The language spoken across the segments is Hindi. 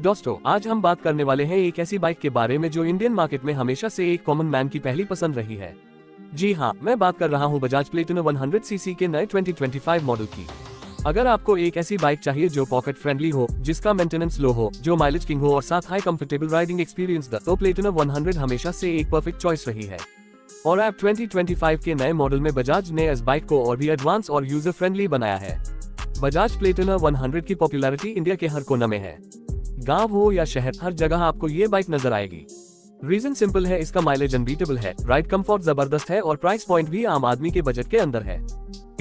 दोस्तों, आज हम बात करने वाले हैं एक ऐसी बाइक के बारे में जो इंडियन मार्केट में हमेशा से एक कॉमन मैन की पहली पसंद रही है। जी हाँ, मैं बात कर रहा हूँ बजाज प्लेटिना 100 सीसी के नए 2025 मॉडल की। अगर आपको एक ऐसी बाइक चाहिए जो पॉकेट फ्रेंडली हो, जिसका मेंटेनेंस लो हो, जो माइलेज किंग हो और साथ हाई कंफर्टेबल राइडिंग एक्सपीरियंस दे, तो प्लेटिना 100 हमेशा से एक परफेक्ट चॉइस रही है। और अब 2025 के नए मॉडल में बजाज ने इस बाइक को और भी एडवांस और यूजर फ्रेंडली बनाया है। बजाज प्लेटिना 100 की पॉपुलैरिटी इंडिया के हर कोने में है। गांव हो या शहर, हर जगह आपको ये बाइक नजर आएगी। रीजन सिंपल है, इसका माइलेज अनबीटेबल है, राइड कंफर्ट जबरदस्त है और प्राइस पॉइंट भी आम आदमी के बजट के अंदर है।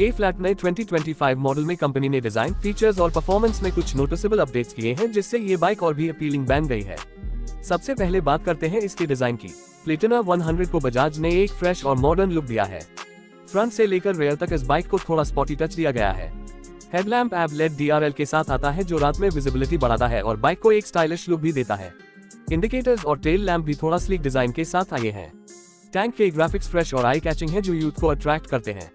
ए फ्लैट नए 2025 मॉडल में कंपनी ने डिजाइन, फीचर्स और परफॉर्मेंस में कुछ नोटिसेबल अपडेट्स किए हैं, जिससे ये बाइक और भी अपीलिंग बन गई है। सबसे पहले बात करते हैं इसके डिजाइन की। प्लेटिना 100 को बजाज ने एक फ्रेश और मॉडर्न लुक दिया है। फ्रंट से लेकर रेयर तक इस बाइक को थोड़ा स्पॉटी टच दिया गया है। हेडलैम्प एब लेड DRL के साथ आता है, जो रात में विजिबिलिटी बढ़ाता है और बाइक को एक स्टाइलिश लुक भी देता है। इंडिकेटर्स और टेल लैंप भी थोड़ा स्लीक डिजाइन के साथ आए हैं। टैंक के ग्राफिक्स फ्रेश और आई कैचिंग है, जो यूथ को अट्रैक्ट करते हैं।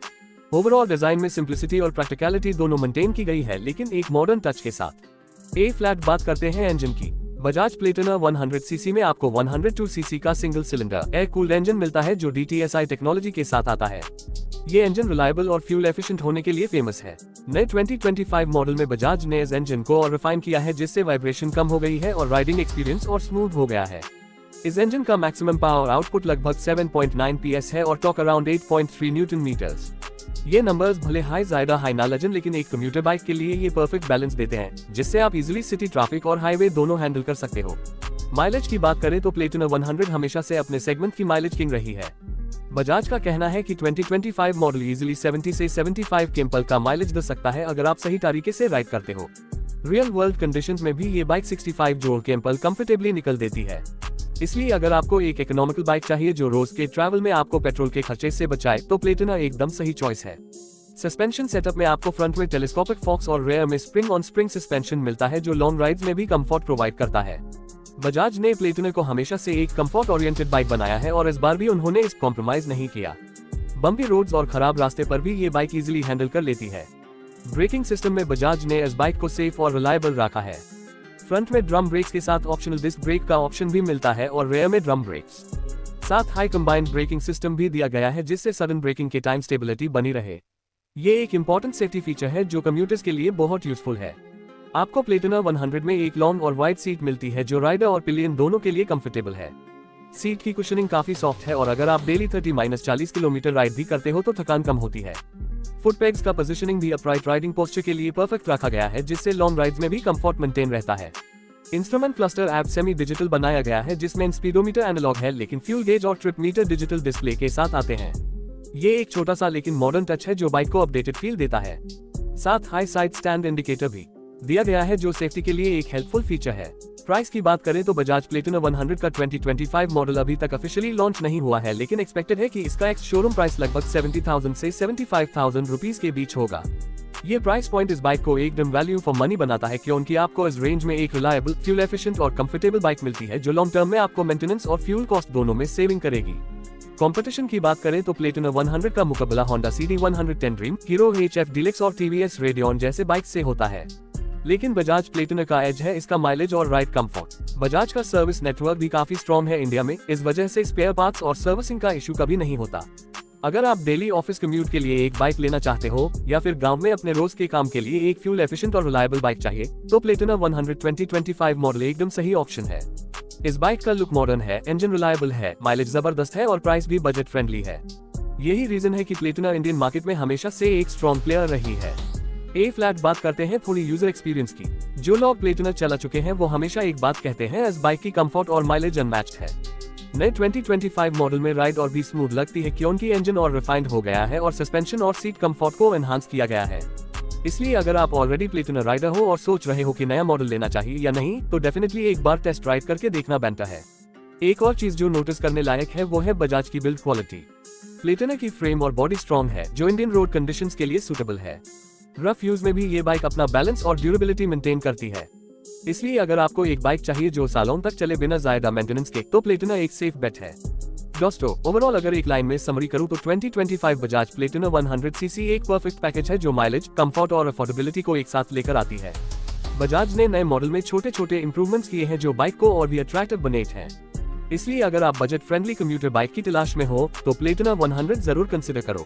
ओवरऑल डिजाइन में सिंप्लिसिटी और प्रैक्टिकलिटी दोनों मेंटेन की गई है, लेकिन एक मॉडर्न टच के साथ। ए फ्लैट बात करते हैं इंजन की। बजाज प्लेटिना 100 सीसी में आपको 102 सीसी का single cylinder air cooled engine मिलता है, जो DTSI टेक्नोलॉजी के साथ आता है। ये इंजन रिलायबल और फ्यूल एफिशिएंट होने के लिए फेमस है। नए 2025 मॉडल में बजाज ने इस इंजन को और रिफाइन किया है, जिससे वाइब्रेशन कम हो गई है और राइडिंग एक्सपीरियंस और स्मूथ हो गया है। इस इंजन का मैक्सिमम पावर आउटपुट लगभग 7.9 PS है और टॉर्क अराउंड 8.3 न्यूटन मीटर्स। ये नंबर्स भले ज्यादा हाई ना लगन, लेकिन एक कम्यूटर बाइक के लिए ये परफेक्ट बैलेंस देते हैं, जिससे आप इजीली सिटी ट्रैफिक और हाईवे दोनों हैंडल कर सकते हो। माइलेज की बात करें तो प्लेटिना 100 हमेशा से अपने सेगमेंट की माइलेज किंग रही है। बजाज का कहना है कि 2025 मॉडल इजीली 70 से 75 kmph का माइलेज दे सकता है, अगर आप सही तरीके से राइड करते हो। रियल वर्ल्ड कंडीशंस में भी ये बाइक 65 kmph कंफर्टेबली निकल देती है। इसलिए अगर आपको एक इकोनॉमिकल बाइक चाहिए जो रोज के ट्रैवल में आपको पेट्रोल के खर्चे से बचाए, तो प्लेटिना एकदम सही चॉइस है। सस्पेंशन सेटअप में आपको फ्रंट में टेलीस्कोपिक फॉक्स और रेयर में स्प्रिंग ऑन स्प्रिंग सस्पेंशन मिलता है, जो लॉन्ग राइड्स में भी कंफर्ट प्रोवाइड करता है। बजाज ने प्लेटिना को हमेशा से एक कंफर्ट ओरिएंटेड बाइक बनाया है और इस बार भी उन्होंने इस कॉम्प्रोमाइज नहीं किया। बम्पी रोड्स और खराब रास्ते पर भी ये बाइक इजीली हैंडल कर लेती है। ब्रेकिंग सिस्टम में बजाज ने इस बाइक को सेफ और रिलायबल रखा है। फ्रंट में ड्रम ब्रेक्स के साथ ऑप्शनल डिस्क ब्रेक का ऑप्शन भी मिलता है और रेयर में ड्रम ब्रेक्स। साथ हाई कंबाइंड ब्रेकिंग सिस्टम भी दिया गया है, जिससे सडन ब्रेकिंग के टाइम स्टेबिलिटी बनी रहे। ये एक इंपॉर्टेंट सेफ्टी फीचर है जो कम्यूटर्स के लिए बहुत यूजफुल है। आपको प्लेटिना 100 में एक लॉन्ग और वाइड सीट मिलती है, जो राइडर और पिलियन दोनों के लिए कंफर्टेबल है। सीट की कुशनिंग काफी सॉफ्ट है और अगर आप डेली 30-40 किलोमीटर राइड भी करते हो तो थकान कम होती है। फुट पेग्स का पोजीशनिंग भी अपराइट राइडिंग पोस्चर के लिए परफेक्ट रखा गया है, जिससे लॉन्ग राइड्स में भी कंफर्ट मेंटेन रहता है। Instrument cluster app semi digital बनाया गया है, जिसमें स्पीडोमीटर एनालॉग है, लेकिन फ्यूल गेज और ट्रिप मीटर डिजिटल डिस्प्ले के साथ आते हैं। ये एक छोटा सा लेकिन मॉडर्न टच है, जो बाइक को अपडेटेड फील देता है। साथ हाई साइड स्टैंड इंडिकेटर भी दिया गया है, जो सेफ्टी के लिए एक हेल्पफुल फीचर है। प्राइस की बात करें तो बजाज प्लेटिना 100 का 2025 मॉडल अभी तक ऑफिशियली लॉन्च नहीं हुआ है, लेकिन एक्सपेक्टेड है कि इसका एक्स शोरूम प्राइस लगभग 70,000 से 75,000 रुपीज के बीच होगा। ये प्राइस पॉइंट इस बाइक को एकदम वैल्यू फॉर मनी बनाता है, क्योंकि आपको इस रेंज में एक रिलायबल, फ्यूल एफिशिएंट और कंफर्टेबल बाइक मिलती है, जो लॉन्ग टर्म में आपको मेंटेनेंस और फ्यूल कॉस्ट दोनों में सेविंग करेगी। कंपटीशन की बात करें तो प्लेटिना 100 का मुकाबला Honda CD110 dream, hero HF deluxe और TVS रेडियन जैसे बाइक से होता है। लेकिन बजाज प्लेटिना का एज है इसका माइलेज और राइड कंफर्ट। बजाज का सर्विस नेटवर्क भी काफी स्ट्रॉन्ग है इंडिया में, इस वजह से स्पेयर पार्ट्स और सर्विसिंग का इशू कभी नहीं होता। अगर आप डेली ऑफिस कम्यूट के लिए एक बाइक लेना चाहते हो या फिर गांव में अपने रोज के काम के लिए एक फ्यूल एफिशिएंट और रिलायबल बाइक चाहिए, तो प्लेटिना 100 2025 मॉडल एकदम सही ऑप्शन है। इस बाइक का लुक मॉडर्न है, इंजन रिलायबल है, माइलेज जबरदस्त है और प्राइस भी बजट फ्रेंडली है। यही रीजन है कि प्लेटिना इंडियन मार्केट में हमेशा से एक स्ट्रॉन्ग प्लेयर रही है। ए फ्लैट बात करते हैं थोड़ी यूजर एक्सपीरियंस की। जो लोग प्लेटिना चला चुके हैं वो हमेशा एक बात कहते हैं, इस बाइक की कंफर्ट और माइलेज अनमैच्ड है। नए 2025 मॉडल में राइड और भी स्मूथ लगती है, क्योंकि इंजन और रिफाइंड हो गया है और सस्पेंशन और सीट कंफर्ट को एनहांस किया गया है। इसलिए अगर आप ऑलरेडी प्लेटिना राइडर हो और सोच रहे हो कि नया मॉडल लेना चाहिए या नहीं, तो डेफिनेटली एक बार टेस्ट राइड करके देखना बनता है। एक और चीज जो नोटिस करने लायक है वो है बजाज की बिल्ड क्वालिटी। प्लेटिना की फ्रेम और बॉडी स्ट्रॉन्ग है, जो इंडियन रोड कंडीशंस के लिए सूटेबल है। रफ यूज में भी ये बाइक अपना बैलेंस और ड्यूरेबिलिटी मेंटेन करती है। इसलिए अगर आपको एक बाइक चाहिए जो सालों तक चले बिना ज्यादा मेंटेनेंस के, तो प्लेटिना एक सेफ बेट है। दोस्तों, ओवरऑल अगर एक लाइन में समरी करूं तो 2025 बजाज प्लेटिना 100 सीसी एक परफेक्ट पैकेज है, जो माइलेज, कंफर्ट और अफोर्डेबिलिटी को एक साथ लेकर आती है। बजाज ने नए मॉडल में छोटे छोटे इंप्रूवमेंट्स किए हैं जो बाइक को और भी अट्रैक्टिव बनाते हैं। इसलिए अगर आप बजट फ्रेंडली कम्यूटर बाइक की तलाश में हो तो प्लेटिना 100 जरूर कंसिडर करो।